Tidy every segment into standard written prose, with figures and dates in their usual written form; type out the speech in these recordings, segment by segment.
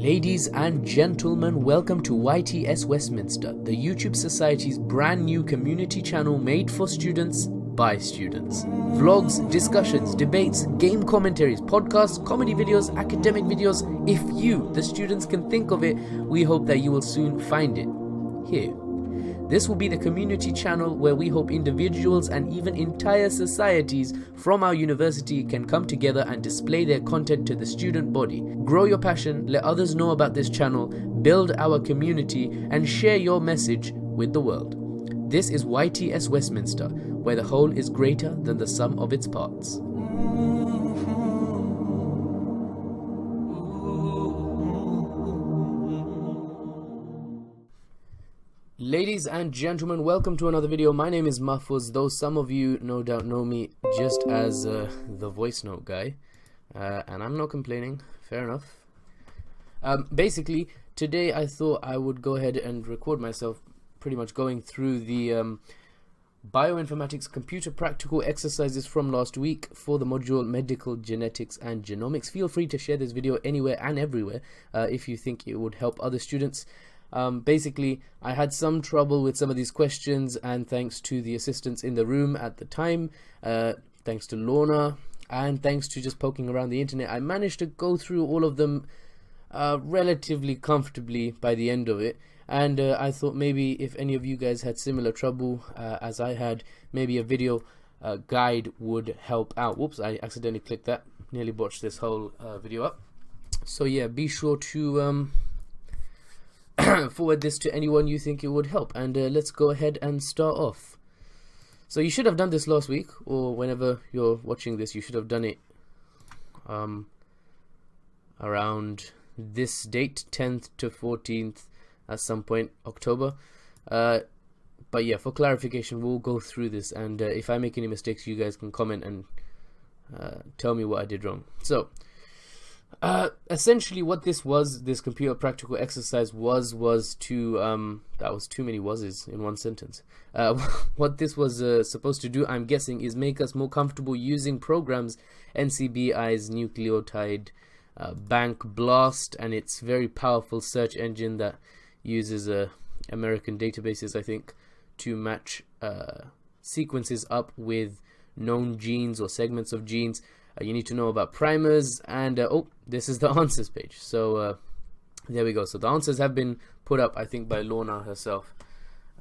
Ladies and gentlemen, welcome to YTS Westminster, the YouTube Society's brand new community channel made for students by students. Vlogs, discussions, debates, game commentaries, podcasts, comedy videos, academic videos. If you, the students, can think of it, we hope that you will soon find it here. This will be the community channel where we hope individuals and even entire societies from our university can come together and display their content to the student body. Grow your passion, let others know about this channel, build our community, and share your message with the world. This is YTS Westminster, where the whole is greater than the sum of its parts. Ladies and gentlemen, welcome to another video. My name is Mahfuz, though some of you no doubt know me just as the voice note guy, and I'm not complaining, fair enough. Basically, today I thought I would go ahead and record myself pretty much going through the Bioinformatics computer practical exercises from last week for the module Medical, Genetics and Genomics. Feel free to share this video anywhere and everywhere if you think it would help other students. Basically, I had some trouble with some of these questions, and thanks to the assistants in the room at the time, thanks to Lorna, and thanks to just poking around the internet, I managed to go through all of them relatively comfortably by the end of it. And I thought maybe if any of you guys had similar trouble as I had, maybe a video guide would help out. Whoops, I accidentally clicked that. Nearly botched this whole video up. So yeah, be sure to forward this to anyone you think it would help, and let's go ahead and start off. So you should have done this last week, or whenever you're watching this, you should have done it around this date, 10th to 14th, at some point October. But yeah, for clarification, we'll go through this, and if I make any mistakes, you guys can comment and tell me what I did wrong. So essentially what this was, this computer practical exercise was to that was too many was's in one sentence. What this was supposed to do, I'm guessing, is make us more comfortable using programs NCBI's nucleotide bank BLAST and its very powerful search engine that uses American databases, I think, to match sequences up with known genes or segments of genes. You need to know about primers, and oh, this is the answers page. So there we go. So the answers have been put up, I think, by Lorna herself.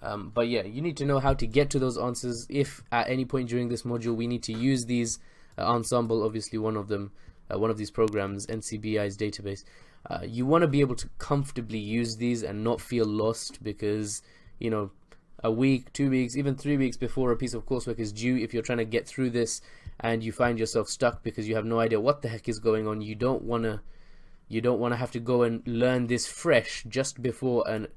But yeah, you need to know how to get to those answers. If at any point during this module we need to use these, Ensemble, obviously one of them, one of these programs, NCBI's database, you want to be able to comfortably use these and not feel lost, because, you know, a week, 2 weeks, even 3 weeks before a piece of coursework is due, if you're trying to get through this and you find yourself stuck because you have no idea what the heck is going on, you don't want to have to go and learn this fresh just before an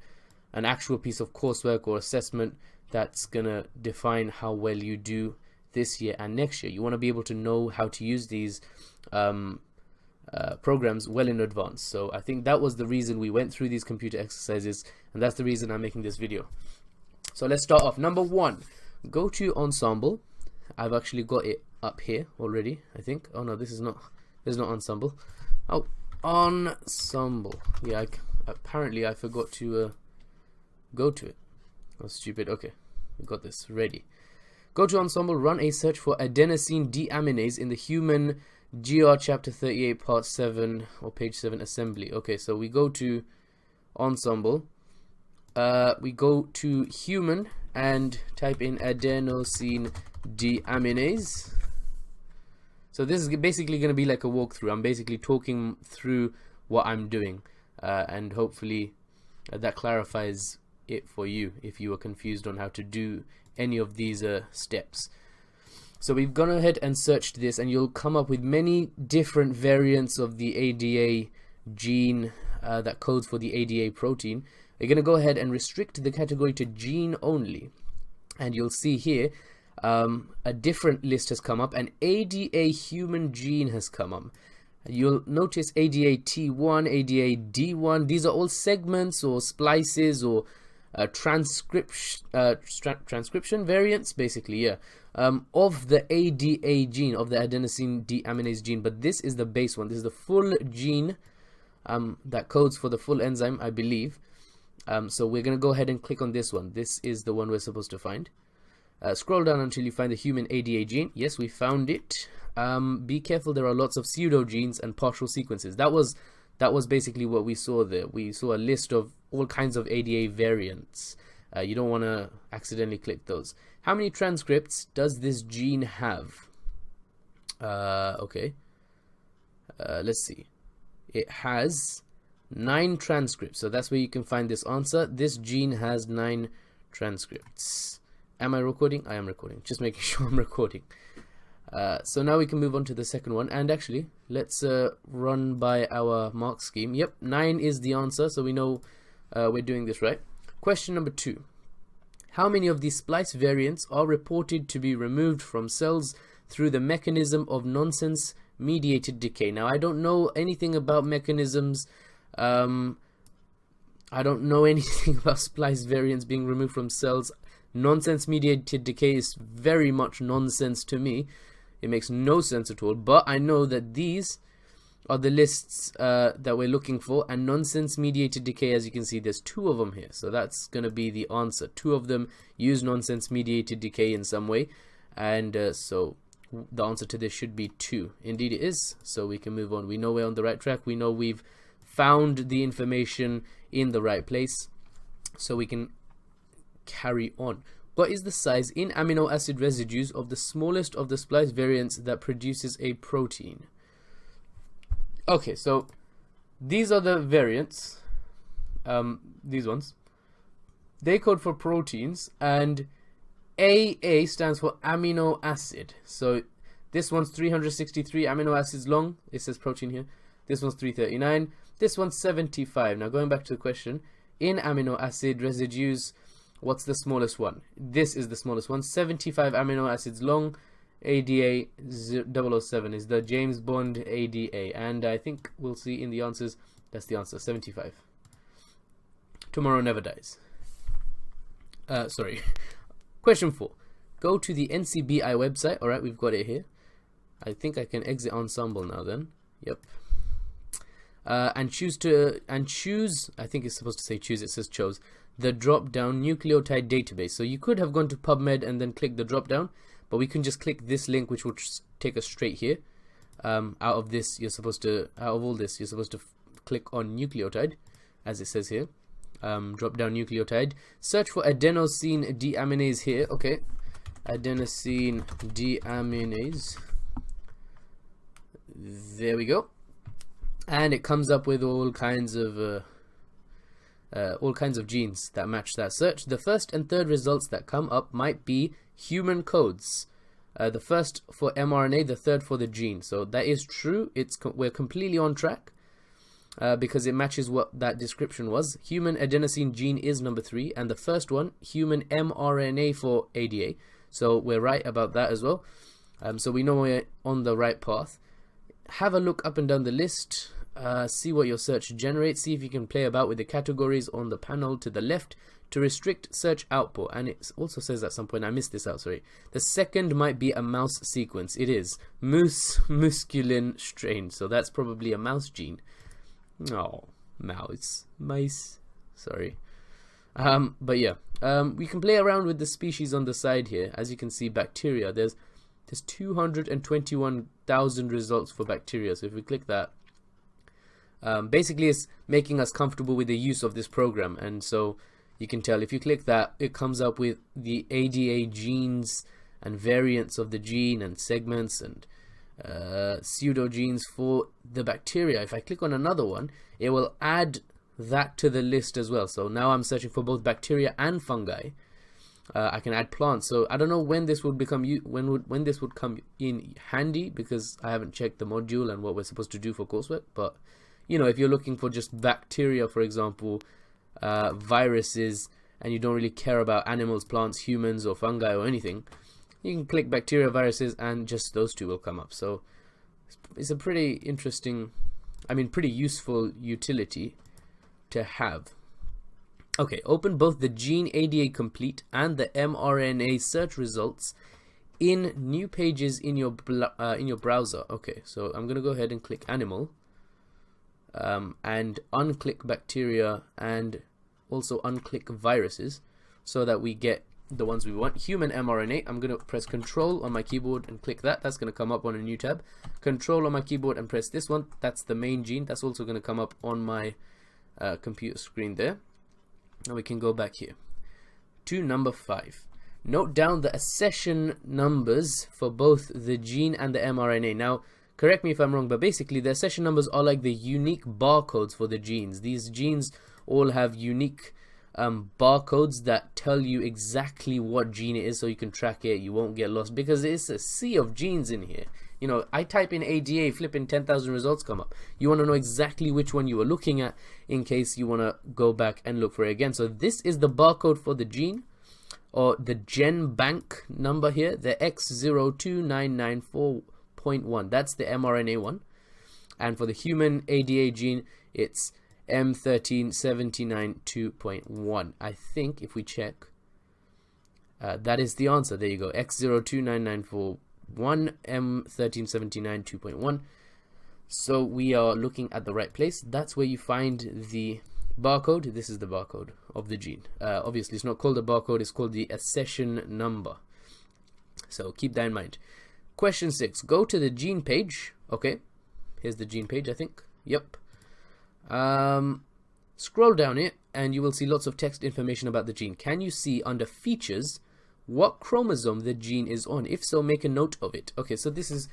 actual piece of coursework or assessment that's gonna define how well you do this year and next year. You want to be able to know how to use these programs well in advance. So I think that was the reason we went through these computer exercises, and that's the reason I'm making this video. So let's start off. Number one, go to Ensemble. I've actually got it up here already, I think. Oh no, there's not Ensemble. Oh, Ensemble. Yeah, apparently I forgot to go to it. Oh, stupid. Okay, we got this ready. Go to Ensemble, run a search for adenosine deaminase in the human GR chapter 38 part 7 or page 7 assembly. Okay, so we go to Ensemble. We go to human and type in adenosine deaminase. So this is basically going to be like a walkthrough. I'm basically talking through what I'm doing, and hopefully that clarifies it for you if you were confused on how to do any of these steps. So we've gone ahead and searched this, and you'll come up with many different variants of the ADA gene that codes for the ADA protein. You're going to go ahead and restrict the category to gene only, and you'll see here a different list has come up. An ADA human gene has come up. You'll notice ADA T1, ADA D1. These are all segments or splices or transcription variants, basically, yeah, of the ADA gene, of the adenosine deaminase gene. But this is the base one. This is the full gene that codes for the full enzyme, I believe. So we're going to go ahead and click on this one. This is the one we're supposed to find. Scroll down until you find the human ADA gene. Yes, we found it. Be careful, there are lots of pseudogenes and partial sequences. That was basically what we saw there. We saw a list of all kinds of ADA variants. You don't want to accidentally click those. How many transcripts does this gene have? Okay. Let's see. It has 9 transcripts. So that's where you can find this answer. This gene has 9 transcripts. Am I recording? I am recording. Just making sure I'm recording. So now we can move on to the second one. And actually, let's run by our mark scheme. Yep, 9 is the answer. So we know we're doing this right. Question number 2. How many of these splice variants are reported to be removed from cells through the mechanism of nonsense mediated decay? Now, I don't know anything about mechanisms. I don't know anything about splice variants being removed from cells. Nonsense mediated decay is very much nonsense to me. It makes no sense at all. But I know that these are the lists that we're looking for, and nonsense mediated decay, as you can see, there's 2 of them here, so that's going to be the answer. 2 of them use nonsense mediated decay in some way, and so the answer to this should be 2. Indeed it is, so we can move on. We know we're on the right track. We know we've found the information in the right place, so we can carry on. What is the size in amino acid residues of the smallest of the splice variants that produces a protein? Okay, so these are the variants, these ones. They code for proteins, and AA stands for amino acid. So this one's 363 amino acids long. It says protein here. This one's 339. This one's 75. Now going back to the question, in amino acid residues, what's the smallest one? This is the smallest one, 75 amino acids long. ADA 007 is the James Bond ADA, and I think we'll see in the answers that's the answer, 75. Tomorrow never dies. Sorry. Question 4. Go to the NCBI website. Alright, we've got it here. I think I can exit Ensemble now then. Yep. And choose, I think it's supposed to say choose, it says chose, the drop down nucleotide database. So you could have gone to PubMed and then click the drop down, but we can just click this link, which will take us straight here. Out of all this, you're supposed to click on nucleotide, as it says here. Drop down nucleotide. Search for adenosine deaminase here. Okay, adenosine deaminase. There we go. And it comes up with all kinds of genes that match that search. The first and third results that come up might be human codes. The first for mRNA, the third for the gene. So that is true. We're completely on track because it matches what that description was. Human adenosine gene is number 3, and the first one, human mRNA for ADA. So we're right about that as well. So we know we're on the right path. Have a look up and down the list. See what your search generates. See if you can play about with the categories on the panel to the left to restrict search output. And it also says at some point, I missed this out, sorry. The second might be a mouse sequence. It is musculin strain. So that's probably a mouse gene. Oh, mice. Sorry. But yeah, we can play around with the species on the side here. As you can see, bacteria. There's 221,000 results for bacteria. So if we click that, basically it's making us comfortable with the use of this program. And so you can tell if you click that, it comes up with the ADA genes and variants of the gene and segments and pseudogenes for the bacteria. If I click on another one, it will add that to the list as well. So now I'm searching for both bacteria and fungi. I can add plants. So I don't know when this would become when this would come in handy, because I haven't checked the module and what we're supposed to do for coursework. But you know, if you're looking for just bacteria, for example, viruses, and you don't really care about animals, plants, humans, or fungi or anything, you can click bacteria, viruses, and just those two will come up. So it's a pretty interesting, pretty useful utility to have. Okay, open both the gene ADA complete and the mRNA search results in new pages in your browser. Okay, so I'm gonna go ahead and click animal. and unclick bacteria and also unclick viruses so that we get the ones we want. Human mRNA, I'm going to press Control on my keyboard and click that. That's going to come up on a new tab. Control on my keyboard and press this one. That's the main gene. That's also going to come up on my computer screen there. And we can go back here to number 5. Note down the accession numbers for both the gene and the mRNA. Now, correct me if I'm wrong, but basically the accession numbers are like the unique barcodes for the genes. These genes all have unique barcodes that tell you exactly what gene it is, so you can track it. You won't get lost because it's a sea of genes in here. You know, I type in ADA, flipping 10,000 results come up. You want to know exactly which one you were looking at in case you want to go back and look for it again. So this is the barcode for the gene, or the gen bank number here, the X02994.1. That's the mRNA one. And for the human ADA gene, it's M1379.2.1. I think if we check, that is the answer. There you go, X02994.1, M1379.2.1. So we are looking at the right place. That's where you find the barcode. This is the barcode of the gene. Obviously, it's not called a barcode, it's called the accession number. So keep that in mind. Question 6. Go to the gene page. Okay, here's the gene page, I think. Yep. Scroll down it and you will see lots of text information about the gene. Can you see under features what chromosome the gene is on? If so, make a note of it. Okay, so this is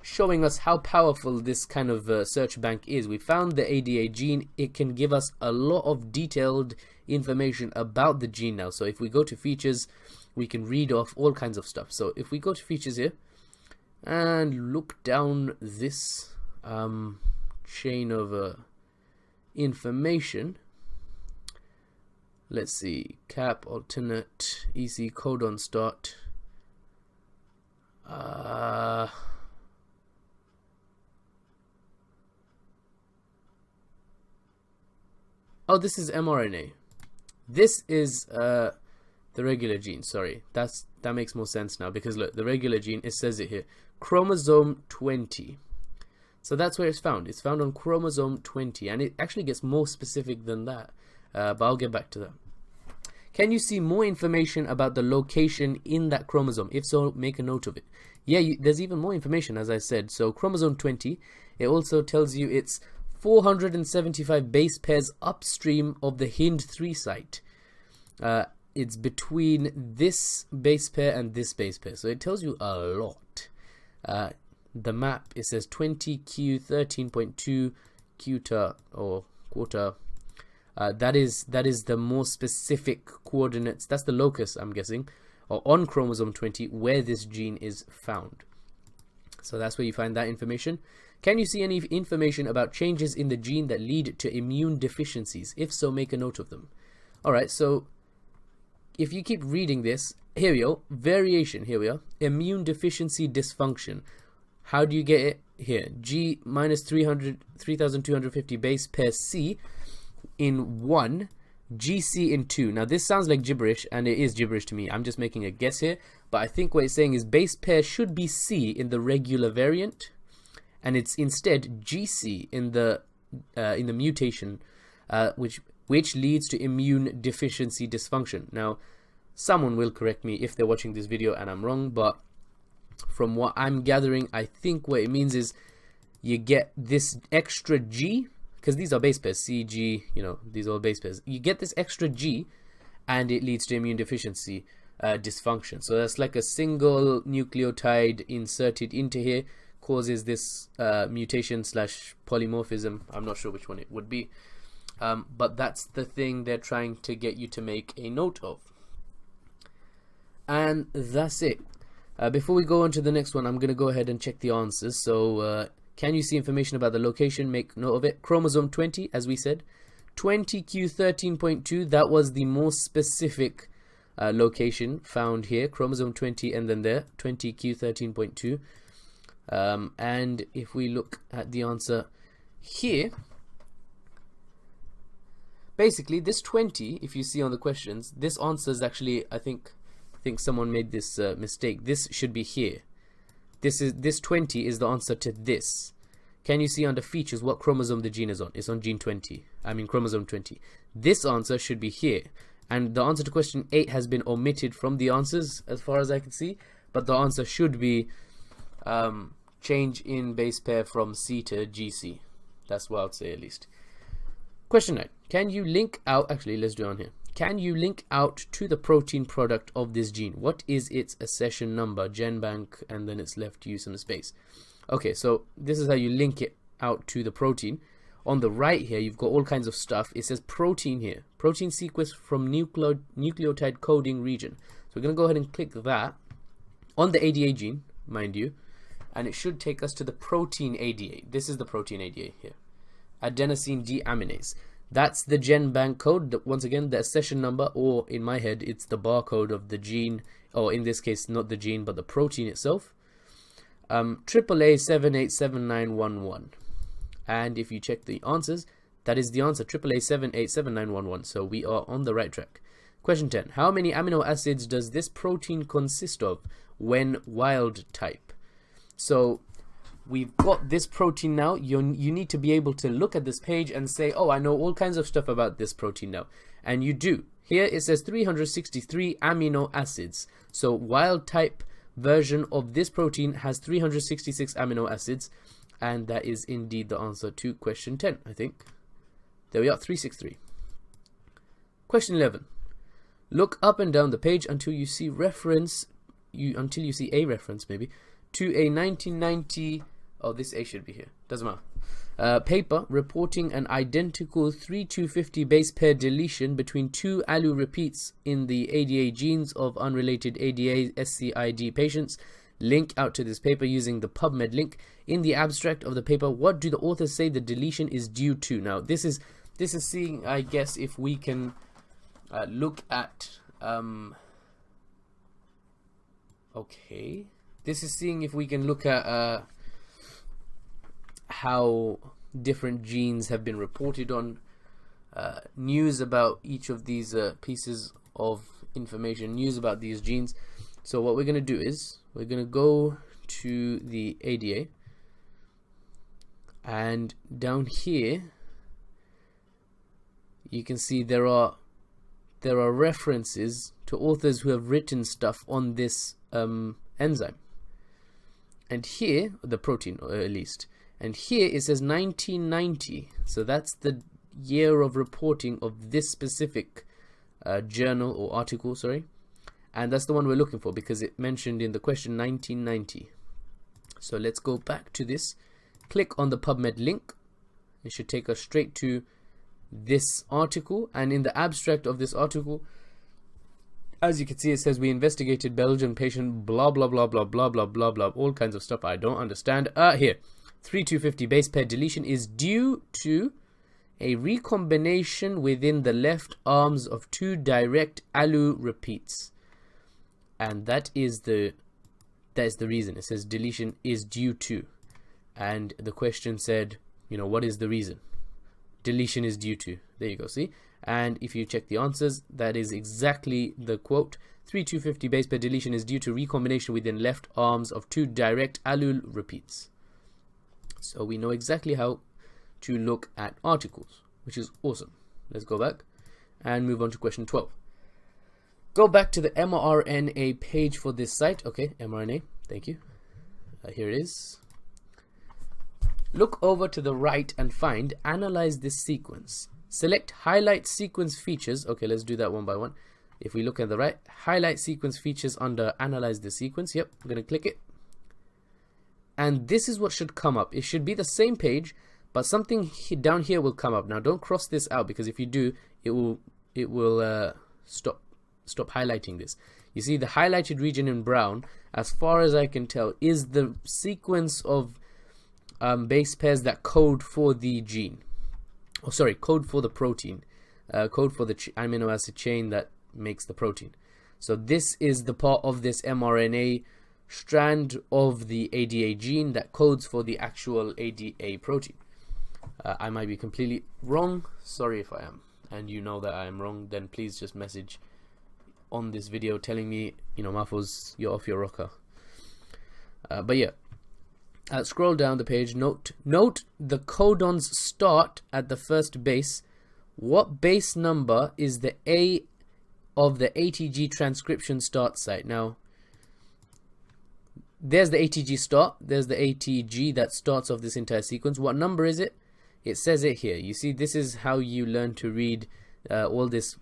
showing us how powerful this kind of search bank is. We found the ADA gene. It can give us a lot of detailed information about the gene now. So if we go to features, we can read off all kinds of stuff. So if we go to features here and look down this chain of information, let's see, cap, alternate, EC, codon, start. Oh, this is mRNA. This is the regular gene. Sorry, that makes more sense now, because look, the regular gene, it says it here, chromosome 20. So that's where it's found. It's found on chromosome 20, and it actually gets more specific than that. But I'll get back to that. Can you see more information about the location in that chromosome? If so, make a note of it. Yeah, there's even more information, as I said. So chromosome 20, it also tells you it's 475 base pairs upstream of the Hind3 site. It's between this base pair and this base pair. So it tells you a lot. The map, it says 20Q13.2 quota or quarter. That is the more specific coordinates. That's the locus, I'm guessing, or on chromosome 20 where this gene is found. So that's where you find that information. Can you see any information about changes in the gene that lead to immune deficiencies? If so, make a note of them. Alright, so if you keep reading this, here we go, variation, here we are, immune deficiency dysfunction. How do you get it? Here, G minus 3250 base pair C in 1, GC in 2. Now this sounds like gibberish, and it is gibberish to me. I'm just making a guess here, but I think what it's saying is base pair should be C in the regular variant, and it's instead GC in the mutation, which leads to immune deficiency dysfunction. Now, someone will correct me if they're watching this video and I'm wrong, but from what I'm gathering, I think what it means is you get this extra G, because these are base pairs, C, G, you know, these are all base pairs. You get this extra G, and it leads to immune deficiency dysfunction. So that's like a single nucleotide inserted into here causes this mutation slash polymorphism. I'm not sure which one it would be, but that's the thing they're trying to get you to make a note of. And that's it. Before we go on to the next one, I'm going to go ahead and check the answers. So, can you see information about the location? Make note of it. Chromosome 20, as we said. 20q13.2, that was the more specific location found here. Chromosome 20 and then there, 20q13.2. And if we look at the answer here, basically this 20, if you see on the questions, this answer is actually, I think someone made this mistake. This should be here. This 20 is the answer to this. Can you see under features what chromosome the gene is on? It's on chromosome 20. This answer should be here. And the answer to question 8 has been omitted from the answers as far as I can see. But the answer should be change in base pair from C to GC. That's what I'd say at least. Question 9. Can you link out, actually let's do it on here. Can you link out to the protein product of this gene? What is its accession number? GenBank, and then it's left use in a space. Okay, so this is how you link it out to the protein. On the right here, you've got all kinds of stuff. It says protein here. Protein sequence from nucleotide coding region. So we're going to go ahead and click that on the ADA gene, mind you. And it should take us to the protein ADA. This is the protein ADA here. Adenosine deaminase. That's the GenBank code. Once again, the accession number, or in my head, it's the barcode of the gene, or in this case, not the gene, but the protein itself. AAA 787911. And if you check the answers, that is the answer, AAA 787911. So we are on the right track. Question 10. How many amino acids does this protein consist of when wild type? So we've got this protein now. You need to be able to look at this page and say, oh, I know all kinds of stuff about this protein now. And you do. Here it says 363 amino acids. So wild type version of this protein has 366 amino acids, and that is indeed the answer to question 10, I think. There we are, 363. Question 11. Look up and down the page until you see a reference maybe to a 1990, oh, this A should be here, doesn't matter, paper reporting an identical 3-250 base pair deletion between 2 allele repeats in the ADA genes of unrelated ADA SCID patients. Link out to this paper using the PubMed link. In the abstract of the paper, what do the authors say the deletion is due to? Now, this is seeing, I guess, if we can look at, okay, this is seeing if we can look at how different genes have been reported on, news about each of these pieces of information, news about these genes. So what we're going to do is we're going to go to the ADA, and down here you can see there are references to authors who have written stuff on this enzyme, and here, the protein at least, and here it says 1990, so that's the year of reporting of this specific journal or article, sorry, and that's the one we're looking for because it mentioned in the question 1990. So let's go back to this, click on the PubMed link. It should take us straight to this article, and in the abstract of this article, as you can see, it says we investigated Belgian patient blah blah blah blah blah blah blah blah, all kinds of stuff I don't understand. Here, 3-250 base pair deletion is due to a recombination within the left arms of 2 direct allele repeats, and that is the reason. It says deletion is due to, and the question said, you know, what is the reason? Deletion is due to. There you go, see? And if you check the answers, that is exactly the quote. 3-250 base pair deletion is due to recombination within left arms of 2 direct allele repeats. So we know exactly how to look at articles, which is awesome. Let's go back and move on to question 12. Go back to the mRNA page for this site. Okay, mRNA, thank you. Here it is. Look over to the right and find analyze this sequence. Select highlight sequence features. Okay, let's do that one by one. If we look at the right, highlight sequence features under analyze the sequence. Yep, I'm going to click it. And this is what should come up. It should be the same page, but something down here will come up. Now don't cross this out, because if you do, it will stop highlighting this. You see the highlighted region in brown, as far as I can tell, is the sequence of base pairs that code for the gene. Oh, sorry, code for the protein, code for the amino acid chain that makes the protein. So this is the part of this mRNA strand of the ADA gene that codes for the actual ADA protein. I might be completely wrong. Sorry if I am, and you know that I am wrong. Then please just message on this video telling me, you know, Mahfouz, you're off your rocker. But yeah, Scroll down the page. Note the codons start at the first base. What base number is the A of the ATG transcription start site? Now, there's the ATG start. There's the ATG that starts off this entire sequence. What number is it? It says it here. You see, this is how you learn to read all this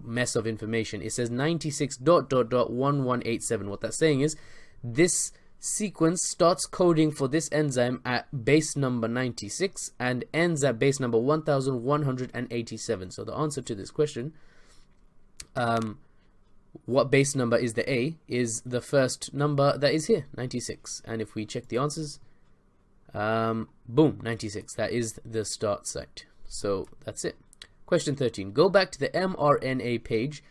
mess of information. It says 96.1187. What that's saying is this sequence starts coding for this enzyme at base number 96 and ends at base number 1187. So the answer to this question, what base number is the A, is the first number that is here, 96. And if we check the answers, boom, 96. That is the start site. So that's it. Question 13. Go back to the mRNA page.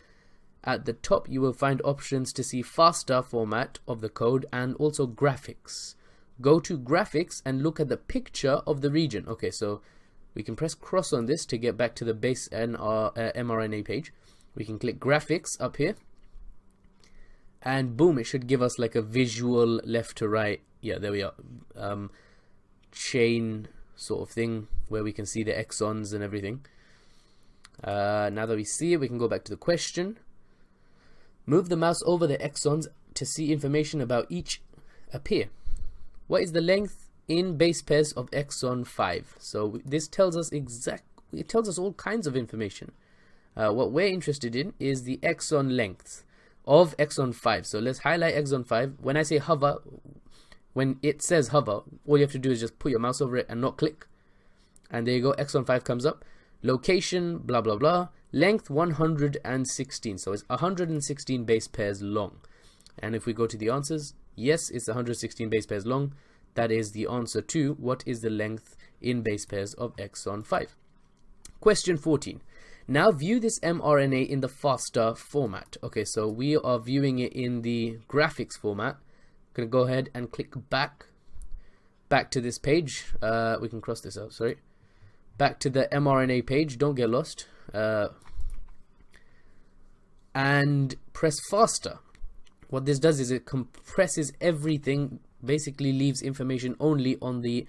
At the top, you will find options to see FASTA format of the code and also graphics. Go to graphics and look at the picture of the region. Okay, so we can press cross on this to get back to the base mRNA page. We can click graphics up here. And boom, it should give us like a visual left to right. Yeah, there we are. Chain sort of thing where we can see the exons and everything. Now that we see it, we can go back to the question. Move the mouse over the exons to see information about each appear. What is the length in base pairs of exon 5? So this tells us it tells us all kinds of information. What we're interested in is the exon length of exon 5. So let's highlight exon 5. When I say hover, when it says hover, all you have to do is just put your mouse over it and not click. And there you go, exon 5 comes up. Location, blah, blah, blah. Length 116. So it's 116 base pairs long. And if we go to the answers, yes, it's 116 base pairs long. That is the answer to what is the length in base pairs of exon 5. Question 14. Now view this mRNA in the FASTA format. Okay, so we are viewing it in the graphics format. I'm going to go ahead and click back to this page. We can cross this out, sorry. Back to the mRNA page, don't get lost. And press FASTA. What this does is it compresses everything, basically leaves information only on the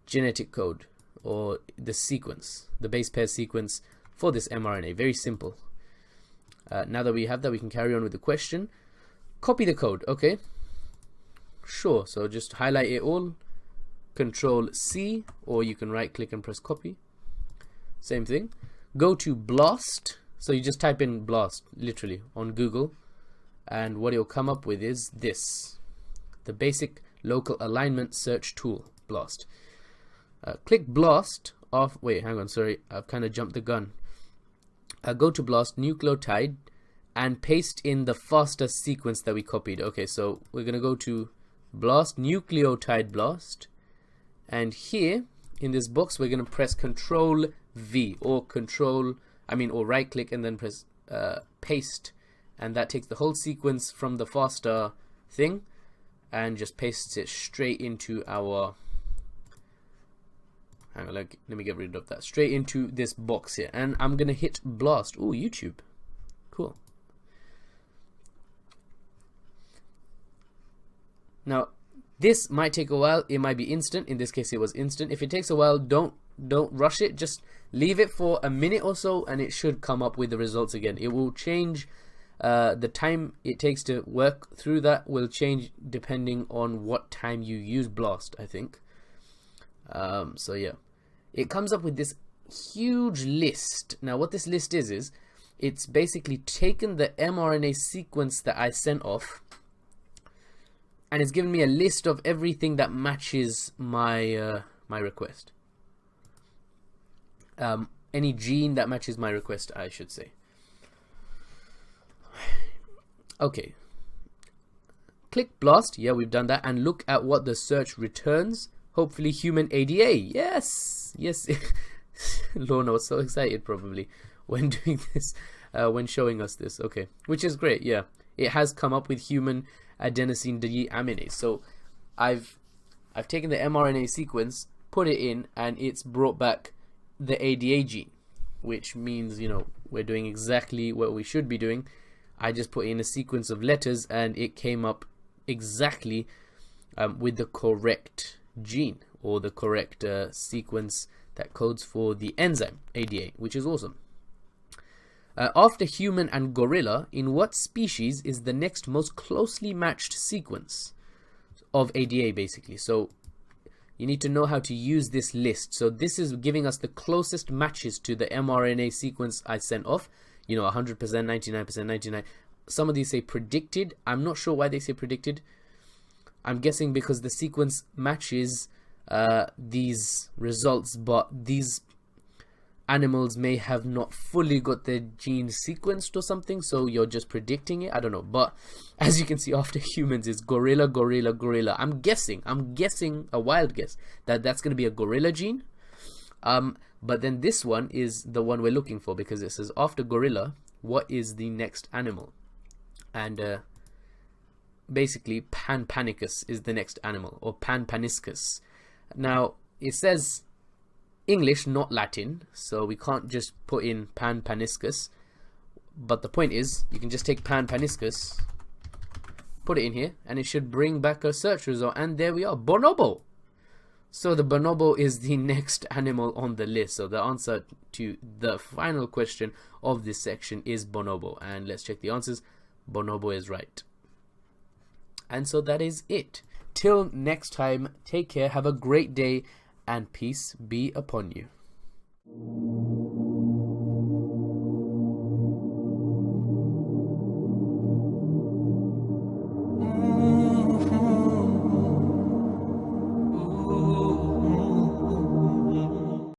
genetic code or the sequence, the base pair sequence for this mRNA. Very simple. Now that we have that, we can carry on with the question. Copy the code, okay? Sure, so just highlight it all. Control C, or you can right click and press copy. Same thing. Go to BLAST. So you just type in BLAST, literally, on Google. And what it'll come up with is this. The basic local alignment search tool, BLAST. Click BLAST off. Wait, hang on, sorry. I've kind of jumped the gun. Go to BLAST, nucleotide, and paste in the FASTA sequence that we copied. Okay, so we're going to go to BLAST, nucleotide BLAST. And here in this box, we're going to press Control V or right click and then press paste. And that takes the whole sequence from the FASTA thing and just pastes it straight into our, hang on, let me get rid of that, straight into this box here. And I'm going to hit BLAST. Oh, YouTube. Cool. Now, this might take a while. It might be instant. In this case, it was instant. If it takes a while, don't rush it. Just leave it for a minute or so, and it should come up with the results again. It will change. The time it takes to work through that will change depending on what time you use BLAST, I think. So yeah, it comes up with this huge list. Now, what this list is it's basically taken the mRNA sequence that I sent off, and it's given me a list of everything that matches my my request. Any gene that matches my request, I should say. Okay. Click BLAST. Yeah, we've done that. And look at what the search returns. Hopefully human ADA. Yes. Yes. Lorna was so excited probably when doing this, when showing us this. Okay. Which is great. Yeah. It has come up with human adenosine deaminase. So I've taken the mRNA sequence, put it in, and it's brought back the ADA gene, which means, you know, we're doing exactly what we should be doing. I just put in a sequence of letters and it came up exactly with the correct gene or the correct sequence that codes for the enzyme ADA, which is awesome. After human and gorilla, in what species is the next most closely matched sequence of ADA, basically? So you need to know how to use this list. So this is giving us the closest matches to the mRNA sequence I sent off. 100%, 99%, 99. Some of these say predicted. I'm not sure why they say predicted. I'm guessing because the sequence matches these results, but these animals may have not fully got their genes sequenced or something, so you're just predicting it. I don't know, but as you can see, after humans is gorilla, gorilla, gorilla. I'm guessing a wild guess that's going to be a gorilla gene. But then this one is the one we're looking for, because it says after gorilla, what is the next animal? And basically Pan panicus is the next animal, or Pan paniscus. Now it says English, not Latin, so we can't just put in Pan paniscus, but the point is you can just take Pan paniscus, put it in here, and it should bring back a search result, and there we are, bonobo. So the bonobo is the next animal on the list. So the answer to the final question of this section is bonobo, and let's check the answers. Bonobo is right. And so that is it. Till next time, take care, have a great day, and peace be upon you.